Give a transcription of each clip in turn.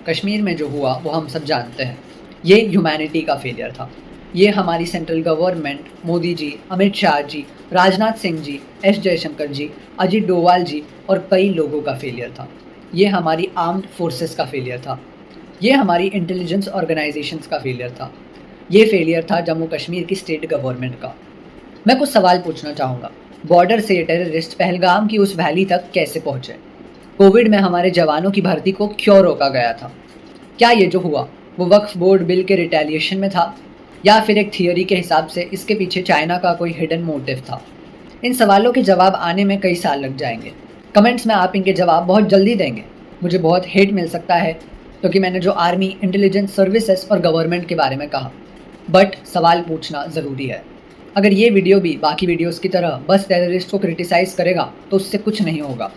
कश्मीर में जो हुआ वो हम सब जानते हैं। ये ह्यूमैनिटी का फेलियर था। ये हमारी central government, Modi ji, Amit Shah ji, Rajnath Singh ji, S Jaishankar जी, अजीत डोवाल जी और कई लोगों का फेलियर था। ये हमारी आर्म्ड फोर्सेस का फेलियर था। ये हमारी इंटेलिजेंस ऑर्गेनाइजेशंस का फेलियर था। ये फेलियर था जम्मू कश्मीर की स्टेट गवर्नमेंट का। मैं कुछ सवाल पूछना चाहूँगा। बॉर्डर से टेररिस्ट पहलगाम की उस वैली तक कैसे पहुँचे? कोविड में हमारे जवानों की भर्ती को क्यों रोका गया था? क्या ये जो हुआ वो वक्फ बोर्ड बिल के रिटेलिएशन में था, या फिर एक थियोरी के हिसाब से इसके पीछे चाइना का कोई हिडन मोटिव था? इन सवालों के जवाब आने में कई साल लग जाएंगे। कमेंट्स में आप इनके जवाब बहुत जल्दी देंगे। मुझे बहुत हेट मिल सकता है क्योंकि मैंने जो आर्मी, इंटेलिजेंस सर्विसेज और गवर्नमेंट के बारे में कहा, बट सवाल पूछना ज़रूरी है। अगर ये वीडियो भी बाकी वीडियोस की तरह बस टेररिस्ट को क्रिटिसाइज़ करेगा तो उससे कुछ नहीं होगा,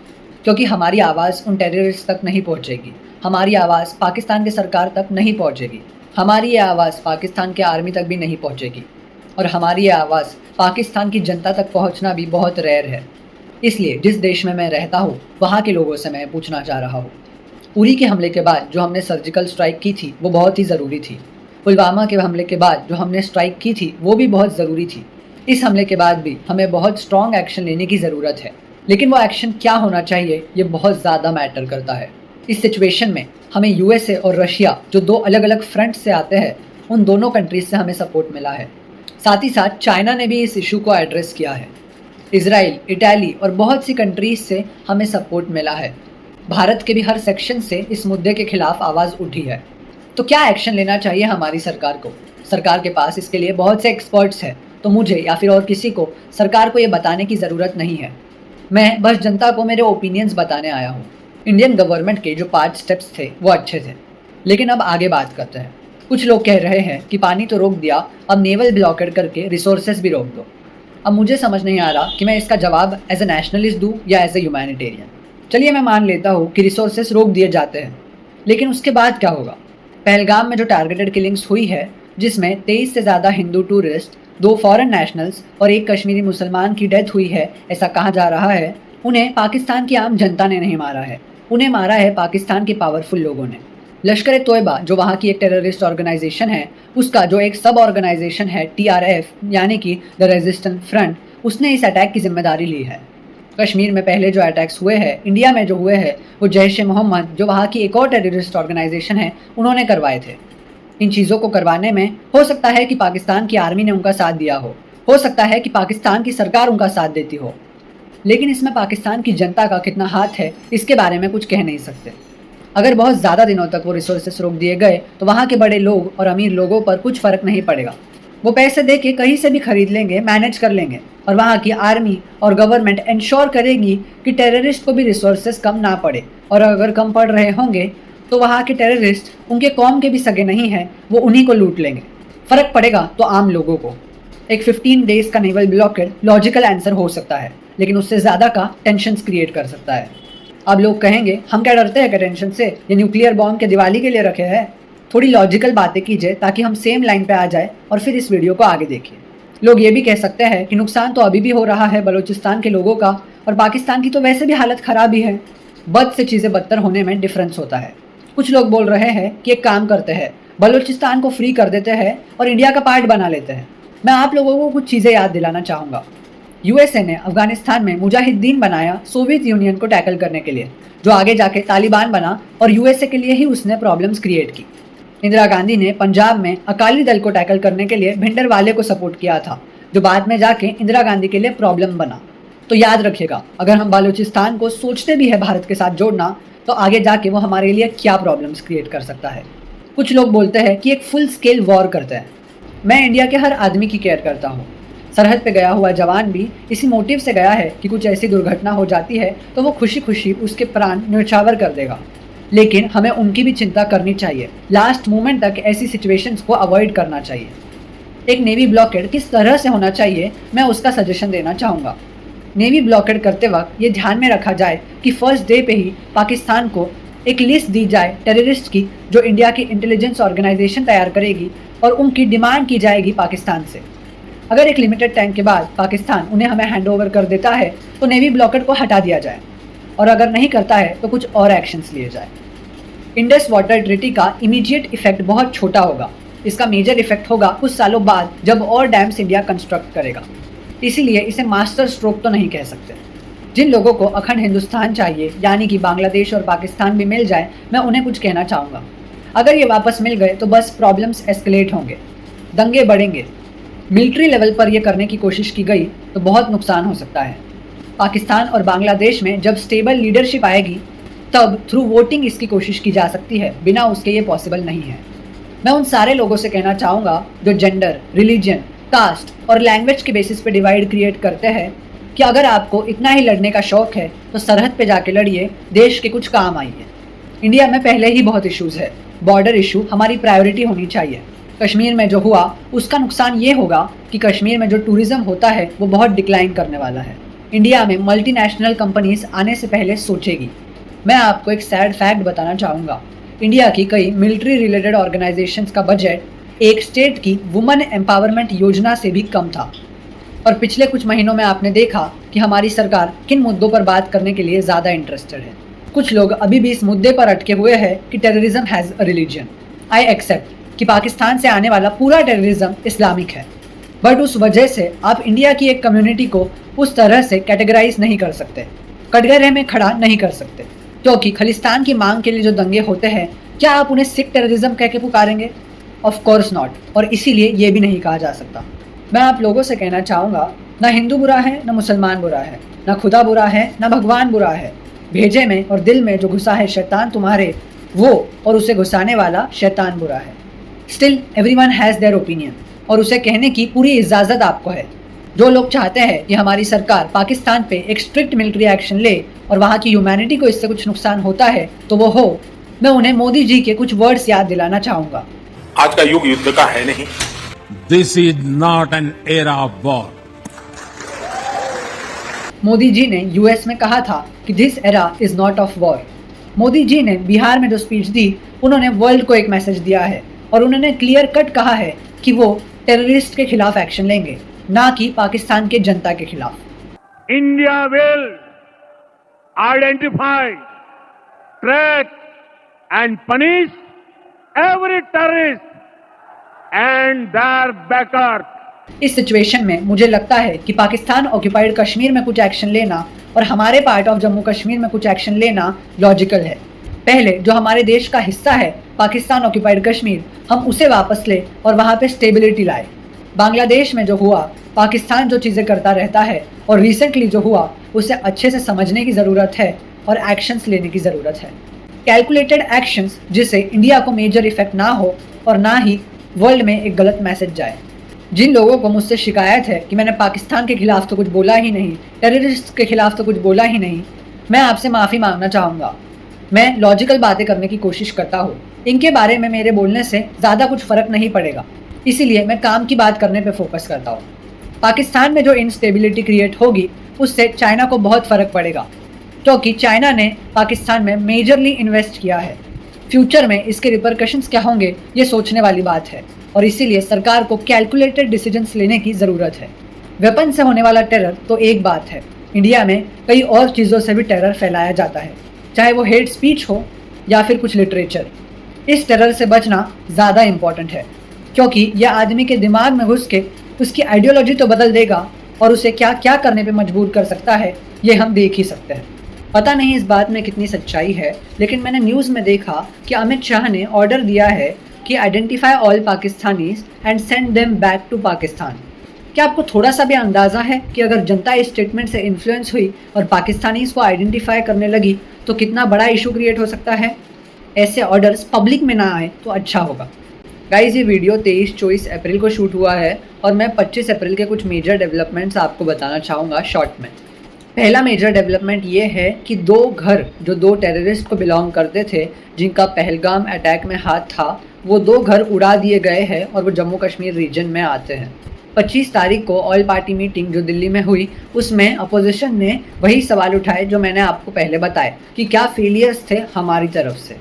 क्योंकि हमारी आवाज़ उन टेररिस्ट तक नहीं पहुंचेगी। हमारी आवाज़ पाकिस्तान की सरकार तक नहीं पहुंचेगी। हमारी ये आवाज़ पाकिस्तान के आर्मी तक भी नहीं पहुंचेगी। और हमारी ये आवाज़ पाकिस्तान की जनता तक पहुंचना भी बहुत रेयर है। इसलिए जिस देश में मैं रहता हूँ वहाँ के लोगों से मैं पूछना चाह रहा हूँ। उरी के हमले के बाद जो हमने सर्जिकल स्ट्राइक की थी वो बहुत ही ज़रूरी थी। पुलवामा के हमले के बाद जो हमने स्ट्राइक की थी वो भी बहुत ज़रूरी थी। इस हमले के बाद भी हमें बहुत स्ट्रॉन्ग एक्शन लेने की ज़रूरत है, लेकिन वो एक्शन क्या होना चाहिए ये बहुत ज़्यादा मैटर करता है। इस सिचुएशन में हमें यूएसए और रशिया, जो दो अलग अलग फ्रंट से आते हैं, उन दोनों कंट्रीज से हमें सपोर्ट मिला है। साथ ही साथ चाइना ने भी इस इशू को एड्रेस किया है। इसराइल, इटाली और बहुत सी कंट्रीज से हमें सपोर्ट मिला है। भारत के भी हर सेक्शन से इस मुद्दे के खिलाफ आवाज़ उठी है। तो क्या एक्शन लेना चाहिए हमारी सरकार को? सरकार के पास इसके लिए बहुत से एक्सपर्ट्स हैं, तो मुझे या फिर और किसी को सरकार को ये बताने की ज़रूरत नहीं है। मैं बस जनता को मेरे ओपिनियंस बताने आया हूँ। इंडियन गवर्नमेंट के जो 5 स्टेप्स थे वो अच्छे थे, लेकिन अब आगे बात करते हैं। कुछ लोग कह रहे हैं कि पानी तो रोक दिया, अब नेवल ब्लॉकेड करके रिसोर्सेज भी रोक दो। अब मुझे समझ नहीं आ रहा कि मैं इसका जवाब एज ए नेशनलिस्ट दूँ या एज ए ह्यूमैनिटेरियन। चलिए मैं मान लेता हूँ कि रिसोर्सेज रोक दिए जाते हैं, लेकिन उसके बाद क्या होगा? पहलगाम में जो टारगेटेड किलिंग्स हुई है, जिसमें 23 से ज़्यादा हिंदू टूरिस्ट, 2 फॉरेन नेशनल्स और 1 कश्मीरी मुसलमान की डेथ हुई है, ऐसा कहा जा रहा है। उन्हें पाकिस्तान की आम जनता ने नहीं मारा है, उन्हें मारा है पाकिस्तान के पावरफुल लोगों ने। लश्कर ए तोयबा, जो वहाँ की एक टेररिस्ट ऑर्गेनाइजेशन है, उसका जो एक सब ऑर्गेनाइजेशन है TRF यानी कि द रेजिस्टेंट फ्रंट, उसने इस अटैक की जिम्मेदारी ली है। कश्मीर में पहले जो अटैक्स हुए हैं, इंडिया में जो हुए हैं, वो जैश ए मोहम्मद, जो वहाँ की एक और टेररिस्ट ऑर्गेनाइजेशन है, उन्होंने करवाए थे। इन चीज़ों को करवाने में हो सकता है कि पाकिस्तान की आर्मी ने उनका साथ दिया हो सकता है कि पाकिस्तान की सरकार उनका साथ देती हो, लेकिन इसमें पाकिस्तान की जनता का कितना हाथ है इसके बारे में कुछ कह नहीं सकते। अगर बहुत ज़्यादा दिनों तक वो रिसोर्सेस रोक दिए गए तो वहाँ के बड़े लोग और अमीर लोगों पर कुछ फ़र्क नहीं पड़ेगा। वो पैसे दे के कहीं से भी खरीद लेंगे, मैनेज कर लेंगे, और वहाँ की आर्मी और गवर्नमेंट इंश्योर करेगी कि टेररिस्ट को भी रिसोर्सेज कम ना पड़े, और अगर कम पड़ रहे होंगे तो वहाँ के टेररिस्ट उनके कौम के भी सगे नहीं हैं, वो उन्हीं को लूट लेंगे। फ़र्क पड़ेगा तो आम लोगों को। एक 15 डेज़ का नेवल ब्लॉकेड लॉजिकल आंसर हो सकता है, लेकिन उससे ज़्यादा का टेंशन्स क्रिएट कर सकता है। अब लोग कहेंगे हम क्या डरते हैं टेंशन से, ये न्यूक्लियर बॉम्ब के दिवाली के लिए रखे हैं। थोड़ी लॉजिकल बातें कीजिए ताकि हम सेम लाइन पे आ जाए और फिर इस वीडियो को आगे देखिए। लोग ये भी कह सकते हैं कि नुकसान तो अभी भी हो रहा है बलूचिस्तान के लोगों का, और पाकिस्तान की तो वैसे भी हालत ख़राब ही है। बद से चीज़ें बदतर होने में डिफरेंस होता है। कुछ लोग बोल रहे हैं कि एक काम करते हैं, बलूचिस्तान को फ्री कर देते हैं और इंडिया का पार्ट बना लेते हैं। मैं आप लोगों को कुछ चीज़ें याद दिलाना चाहूँगा। यूएसए ने अफगानिस्तान में मुजाहिदीन बनाया सोवियत यूनियन को टैकल करने के लिए, जो आगे जाके तालिबान बना, और यूएसए के लिए ही उसने प्रॉब्लम्स क्रिएट की। इंदिरा गांधी ने पंजाब में अकाली दल को टैकल करने के लिए भिंडरवाले को सपोर्ट किया था, जो बाद में जाके इंदिरा गांधी के लिए प्रॉब्लम बना। तो याद रखिएगा, अगर हम बलूचिस्तान को सोचते भी है भारत के साथ जोड़ना, तो आगे जाके वो हमारे लिए क्या प्रॉब्लम्स क्रिएट कर सकता है। कुछ लोग बोलते हैं कि एक फुल स्केल वॉर करते हैं। मैं इंडिया के हर आदमी की केयर करता हूँ। सरहद पे गया हुआ जवान भी इसी मोटिव से गया है कि कुछ ऐसी दुर्घटना हो जाती है तो वो खुशी खुशी उसके प्राण न्यौछावर कर देगा, लेकिन हमें उनकी भी चिंता करनी चाहिए। लास्ट मोमेंट तक ऐसी सिचुएशंस को अवॉइड करना चाहिए। एक नेवी ब्लॉकेड किस तरह से होना चाहिए, मैं उसका सजेशन देना चाहूँगा। नेवी ब्लॉकेड करते वक्त ये ध्यान में रखा जाए कि फर्स्ट डे पे ही पाकिस्तान को एक लिस्ट दी जाए टेररिस्ट की, जो इंडिया की इंटेलिजेंस ऑर्गेनाइजेशन तैयार करेगी, और उनकी डिमांड की जाएगी पाकिस्तान से। अगर एक लिमिटेड टाइम के बाद पाकिस्तान उन्हें हमें हैंड ओवर कर देता है तो नेवी ब्लॉकेड को हटा दिया जाए, और अगर नहीं करता है तो कुछ और एक्शंस लिए जाए। इंडस वाटर ट्रीटी का इमीडिएट इफेक्ट बहुत छोटा होगा। इसका मेजर इफेक्ट होगा कुछ सालों बाद जब और डैम्स इंडिया कंस्ट्रक्ट करेगा। इसीलिए इसे मास्टर स्ट्रोक तो नहीं कह सकते। जिन लोगों को अखंड हिंदुस्तान चाहिए, यानी कि बांग्लादेश और पाकिस्तान भी मिल जाए, मैं उन्हें कुछ कहना चाहूँगा। अगर ये वापस मिल गए तो बस प्रॉब्लम्स एस्केलेट होंगे, दंगे बढ़ेंगे। मिलिट्री लेवल पर यह करने की कोशिश की गई तो बहुत नुकसान हो सकता है। पाकिस्तान और बांग्लादेश में जब स्टेबल लीडरशिप आएगी तब थ्रू वोटिंग इसकी कोशिश की जा सकती है, बिना उसके ये पॉसिबल नहीं है। मैं उन सारे लोगों से कहना चाहूँगा जो जेंडर, रिलीजन, कास्ट और लैंग्वेज के बेसिस पे डिवाइड क्रिएट करते हैं कि अगर आपको इतना ही लड़ने का शौक है तो सरहद पे जाके लड़िए, देश के कुछ काम आइए। इंडिया में पहले ही बहुत इश्यूज़ है, बॉर्डर इशू हमारी प्रायोरिटी होनी चाहिए। कश्मीर में जो हुआ उसका नुकसान ये होगा कि कश्मीर में जो टूरिज़्म होता है वो बहुत डिक्लाइन करने वाला है। इंडिया में मल्टीनेशनल कंपनीज आने से पहले सोचेगी। मैं आपको एक सैड फैक्ट बताना चाहूँगा। इंडिया की कई मिलिट्री रिलेटेड ऑर्गेनाइजेशंस का बजट एक स्टेट की वुमेन एम्पावरमेंट योजना से भी कम था। और पिछले कुछ महीनों में आपने देखा कि हमारी सरकार किन मुद्दों पर बात करने के लिए ज़्यादा इंटरेस्टेड है। कुछ लोग अभी भी इस मुद्दे पर अटके हुए हैं कि terrorism has a religion. I accept कि पाकिस्तान से आने वाला पूरा टेररिज्म इस्लामिक है, बट उस वजह से आप इंडिया की एक कम्युनिटी को उस तरह से कैटेगराइज नहीं कर सकते, कटघरे में खड़ा नहीं कर सकते। क्योंकि खलिस्तान की मांग के लिए जो दंगे होते हैं, क्या आप उन्हें सिख टेररिज्म कह के पुकारेंगे? Of course not. और इसीलिए ये भी नहीं कहा जा सकता। मैं आप लोगों से कहना चाहूँगा, ना हिंदू बुरा है, ना मुसलमान बुरा है, ना खुदा बुरा है, ना भगवान बुरा है। भेजे में और दिल में जो घुसा है शैतान तुम्हारे, वो और उसे घुसाने वाला शैतान बुरा है। Still everyone has their opinion और उसे कहने की पूरी इजाज़त आपको है। जो लोग चाहते हैं कि हमारी सरकार पाकिस्तान पे एक स्ट्रिक्ट मिलिट्री एक्शन ले और वहाँ की ह्यूमैनिटी को इससे कुछ नुकसान होता है तो वो हो, मैं उन्हें मोदी जी के कुछ वर्ड्स याद दिलाना चाहूँगा। आज का युग युद्ध का है नहीं। This is not an era of war. Modi ji ने यूएस में कहा था कि this era is not of war. Modi ji ने बिहार में जो स्पीच दी, उन्होंने वर्ल्ड को एक मैसेज दिया है और उन्होंने क्लियर कट कहा है कि वो टेररिस्ट के खिलाफ एक्शन लेंगे, ना कि पाकिस्तान के जनता के खिलाफ। India will identify, track and punish every terrorist and their backers. इस सिचुएशन में मुझे लगता है कि पाकिस्तान ऑक्यूपाइड कश्मीर में कुछ एक्शन लेना और हमारे पार्ट ऑफ जम्मू कश्मीर में कुछ एक्शन लेना लॉजिकल है। पहले जो हमारे देश का हिस्सा है पाकिस्तान ऑक्यूपाइड कश्मीर, हम उसे वापस ले और वहाँ पे स्टेबिलिटी लाए। बांग्लादेश में जो हुआ, पाकिस्तान जो चीज़ें करता रहता है और रिसेंटली जो हुआ, उसे अच्छे से समझने की ज़रूरत है और एक्शंस लेने की ज़रूरत है। कैलकुलेटेड एक्शंस जिससे इंडिया को मेजर इफेक्ट ना हो और ना ही वर्ल्ड में एक गलत मैसेज जाए। जिन लोगों को मुझसे शिकायत है कि मैंने पाकिस्तान के खिलाफ तो कुछ बोला ही नहीं, टेररिस्ट के खिलाफ तो कुछ बोला ही नहीं, मैं आपसे माफ़ी मांगना चाहूँगा। मैं लॉजिकल बातें करने की कोशिश करता हूँ। इनके बारे में मेरे बोलने से ज़्यादा कुछ फ़र्क नहीं पड़ेगा, इसीलिए मैं काम की बात करने पे फोकस करता हूँ। पाकिस्तान में जो इंस्टेबिलिटी क्रिएट होगी उससे चाइना को बहुत फ़र्क पड़ेगा, क्योंकि चाइना ने पाकिस्तान में मेजरली इन्वेस्ट किया है। फ्यूचर में इसके रिपरकशंस क्या होंगे ये सोचने वाली बात है और इसीलिए सरकार को कैलकुलेटेड डिसीजंस लेने की ज़रूरत है। वेपन से होने वाला टेरर तो एक बात है, इंडिया में कई और चीज़ों से भी टेरर फैलाया जाता है, चाहे वो हेट स्पीच हो या फिर कुछ लिटरेचर। इस टेरर से बचना ज़्यादा इम्पॉर्टेंट है, क्योंकि यह आदमी के दिमाग में घुस के उसकी आइडियोलॉजी तो बदल देगा और उसे क्या क्या करने पे मजबूर कर सकता है ये हम देख ही सकते हैं। पता नहीं इस बात में कितनी सच्चाई है, लेकिन मैंने न्यूज़ में देखा कि अमित शाह ने ऑर्डर दिया है कि identify all Pakistanis and send them back to Pakistan. क्या आपको थोड़ा सा भी अंदाज़ा है कि अगर जनता इस स्टेटमेंट से इन्फ्लुएंस हुई और पाकिस्तानीज को आइडेंटिफाई करने लगी तो कितना बड़ा इशू क्रिएट हो सकता है? ऐसे ऑर्डर्स पब्लिक में ना आए तो अच्छा होगा। गाइज, ये वीडियो 23-24 अप्रैल को शूट हुआ है और मैं 25 अप्रैल के कुछ मेजर डेवलपमेंट्स आपको बताना चाहूँगा शॉर्ट में। पहला मेजर डेवलपमेंट ये है कि 2 घर जो 2 टेररिस्ट को बिलोंग करते थे, जिनका पहलगाम अटैक में हाथ था, वो 2 घर उड़ा दिए गए हैं और वो जम्मू कश्मीर रीजन में आते हैं। 25 तारीख को ऑल पार्टी मीटिंग जो दिल्ली में हुई, उसमें अपोजिशन ने वही सवाल उठाए जो मैंने आपको पहले बताए कि क्या फेलियर्स थे हमारी तरफ से।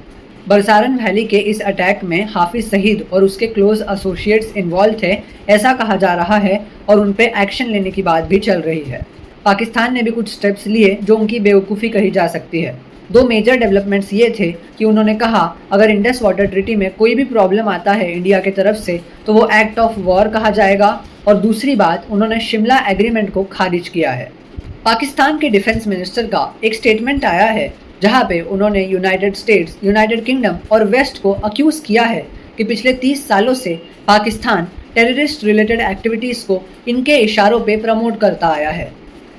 बरसारन वैली के इस अटैक में हाफिज सईद और उसके क्लोज एसोसिएट्स इन्वॉल्व थे, ऐसा कहा जा रहा है और उन पर एक्शन लेने की बात भी चल रही है। पाकिस्तान ने भी कुछ स्टेप्स लिए जो उनकी बेवकूफ़ी कही जा सकती है। दो मेजर डेवलपमेंट्स ये थे कि उन्होंने कहा अगर इंडस वाटर ट्रीटी में कोई भी प्रॉब्लम आता है इंडिया की तरफ से तो वो एक्ट ऑफ वॉर कहा जाएगा, और दूसरी बात उन्होंने शिमला एग्रीमेंट को खारिज किया है। पाकिस्तान के डिफेंस मिनिस्टर का एक स्टेटमेंट आया है जहां पे उन्होंने यूनाइटेड स्टेट्स, यूनाइटेड किंगडम और वेस्ट को अक्यूज़ किया है कि पिछले 30 सालों से पाकिस्तान टेररिस्ट रिलेटेड एक्टिविटीज़ को इनके इशारों पे प्रमोट करता आया है।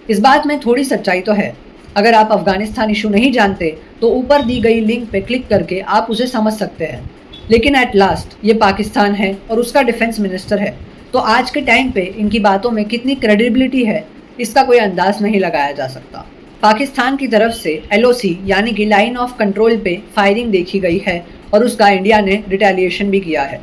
इस बात में थोड़ी सच्चाई तो है। अगर आप अफगानिस्तान इशू नहीं जानते तो ऊपर दी गई लिंक पे क्लिक करके आप उसे समझ सकते हैं। लेकिन एट लास्ट ये पाकिस्तान है और उसका डिफेंस मिनिस्टर है, तो आज के टाइम पे इनकी बातों में कितनी क्रेडिबिलिटी है इसका कोई अंदाज नहीं लगाया जा सकता। पाकिस्तान की तरफ से LOC यानी कि लाइन ऑफ कंट्रोल पे फायरिंग देखी गई है और उसका इंडिया ने रिटेलिएशन भी किया है।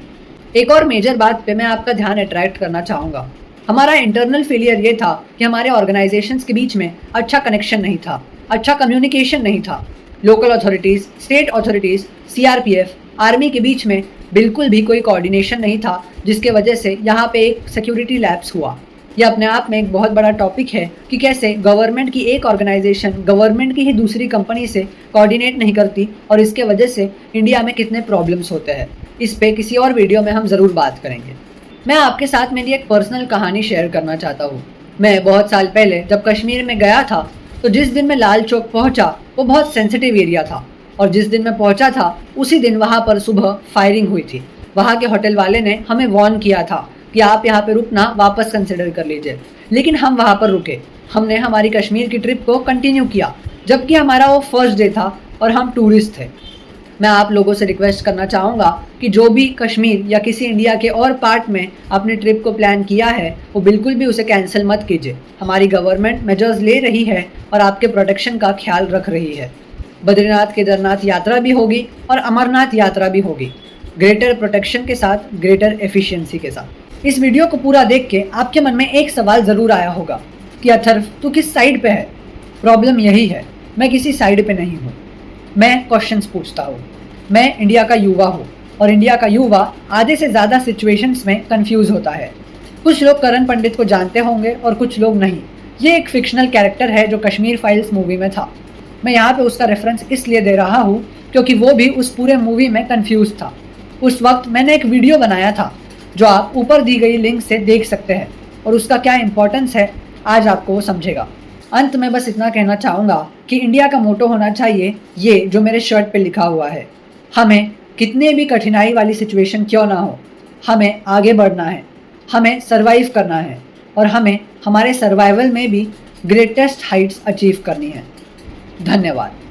एक और मेजर बात पे मैं आपका ध्यान अट्रैक्ट करना चाहूँगा। हमारा इंटरनल फेलियर ये था कि हमारे ऑर्गेनाइजेशंस के बीच में अच्छा कनेक्शन नहीं था, अच्छा कम्युनिकेशन नहीं था। Local authorities, state authorities, CRPF, army के बीच में बिल्कुल भी कोई कोऑर्डिनेशन नहीं था, जिसके वजह से यहाँ पे एक सिक्योरिटी लैप्स हुआ। यह अपने आप में एक बहुत बड़ा टॉपिक है कि कैसे गवर्नमेंट की एक ऑर्गेनाइजेशन गवर्नमेंट की ही दूसरी कंपनी से कोऑर्डिनेट नहीं करती और इसके वजह से इंडिया में कितने प्रॉब्लम्स होते हैं। इस पे किसी और वीडियो में हम ज़रूर बात करेंगे। मैं आपके साथ मेरी एक पर्सनल कहानी शेयर करना चाहता हूँ। मैं बहुत साल पहले जब कश्मीर में गया था तो जिस दिन मैं लाल चौक पहुँचा वो बहुत सेंसिटिव एरिया था, और जिस दिन मैं पहुँचा था उसी दिन वहाँ पर सुबह फायरिंग हुई थी। वहाँ के होटल वाले ने हमें वार्न किया था कि आप यहाँ पे रुकना वापस कंसिडर कर लीजिए, लेकिन हम वहाँ पर रुके। हमने हमारी कश्मीर की ट्रिप को कंटिन्यू किया, जबकि हमारा वो फर्स्ट डे था और हम टूरिस्ट थे। मैं आप लोगों से रिक्वेस्ट करना चाहूँगा कि जो भी कश्मीर या किसी इंडिया के और पार्ट में अपनी ट्रिप को प्लान किया है वो बिल्कुल भी उसे कैंसिल मत कीजिए। हमारी गवर्नमेंट मेजर्स ले रही है और आपके प्रोटेक्शन का ख्याल रख रही है। बद्रीनाथ केदारनाथ यात्रा भी होगी और अमरनाथ यात्रा भी होगी, ग्रेटर प्रोटेक्शन के साथ, ग्रेटर एफिशिएंसी के साथ। इस वीडियो को पूरा देख के आपके मन में एक सवाल ज़रूर आया होगा कि अथर्व तू किस साइड पे है। प्रॉब्लम यही है, मैं किसी साइड पे नहीं हूँ। मैं क्वेश्चंस पूछता हूँ। मैं इंडिया का युवा हूँ और इंडिया का युवा आधे से ज़्यादा सिचुएशंस में कंफ्यूज होता है। कुछ लोग करण पंडित को जानते होंगे और कुछ लोग नहीं। ये एक फिक्शनल कैरेक्टर है जो कश्मीर फाइल्स मूवी में था। मैं यहाँ पे उसका रेफरेंस इसलिए दे रहा हूँ क्योंकि वो भी उस पूरे मूवी में कंफ्यूज था। उस वक्त मैंने एक वीडियो बनाया था जो आप ऊपर दी गई लिंक से देख सकते हैं, और उसका क्या इंपॉर्टेंस है आज आपको वो समझेगा। अंत में बस इतना कहना चाहूँगा कि इंडिया का मोटो होना चाहिए ये जो मेरे शर्ट पे लिखा हुआ है। हमें कितने भी कठिनाई वाली सिचुएशन क्यों ना हो, हमें आगे बढ़ना है, हमें सरवाइव करना है और हमें हमारे सर्वाइवल में भी ग्रेटेस्ट हाइट्स अचीव करनी है। धन्यवाद।